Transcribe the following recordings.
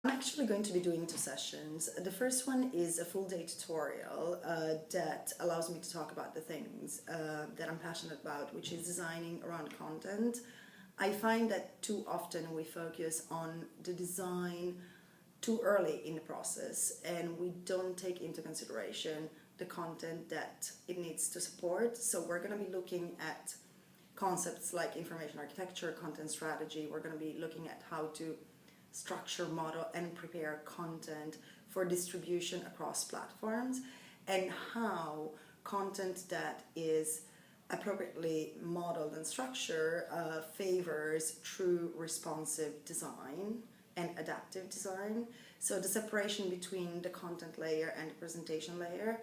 I'm actually going to be doing two sessions. The first one is a full day tutorial that allows me to talk about the things that I'm passionate about, which is designing around content. I find that too often we focus on the design too early in the process and we don't take into consideration the content that it needs to support. So we're going to be looking at concepts like information architecture, content strategy. We're going to be looking at how to structure, model, and prepare content for distribution across platforms, and how content that is appropriately modeled and structured favors true responsive design and adaptive design. So the separation between the content layer and the presentation layer.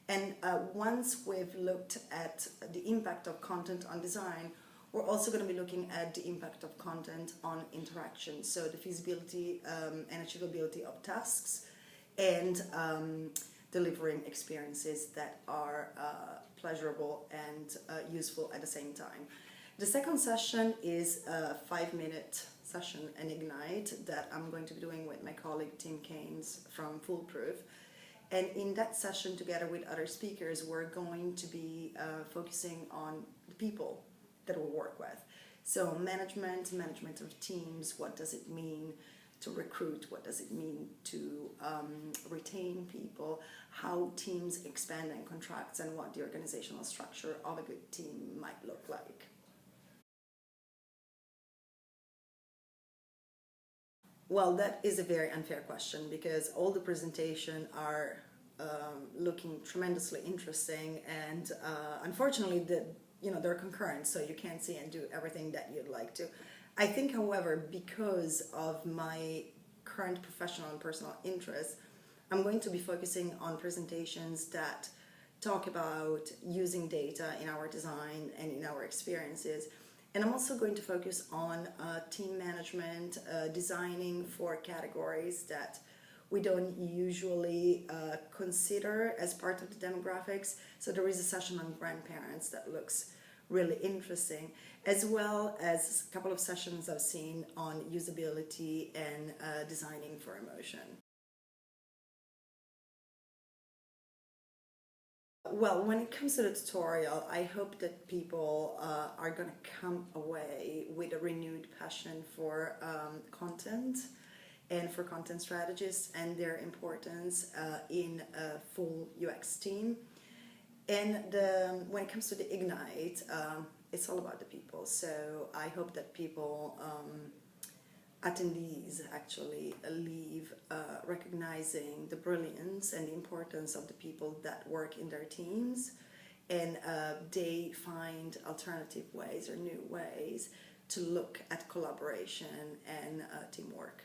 And once we've looked at the impact of content on design, we're also going to be looking at the impact of content on interaction, so the feasibility and achievability of tasks and delivering experiences that are pleasurable and useful at the same time. The second session is a 5-minute session, an Ignite, that I'm going to be doing with my colleague Tim Keynes from Foolproof. And in that session, together with other speakers, we're going to be focusing on the people that we'll work with. So management of teams, what does it mean to recruit, what does it mean to retain people, how teams expand and contract, and what the organizational structure of a good team might look like. Well, that is a very unfair question because all the presentations are looking tremendously interesting, and unfortunately they're concurrent, so you can't see and do everything that you'd like to. I think, however, because of my current professional and personal interests, I'm going to be focusing on presentations that talk about using data in our design and in our experiences. And I'm also going to focus on team management, designing for categories that we don't usually consider as part of the demographics. So there is a session on grandparents that looks really interesting, as well as a couple of sessions I've seen on usability and designing for emotion. Well, when it comes to the tutorial, I hope that people are going to come away with a renewed passion for content and for content strategists and their importance in a full UX team. And when it comes to the Ignite, it's all about the people. So I hope that people, attendees, actually leave recognizing the brilliance and the importance of the people that work in their teams, and they find alternative ways or new ways to look at collaboration and teamwork.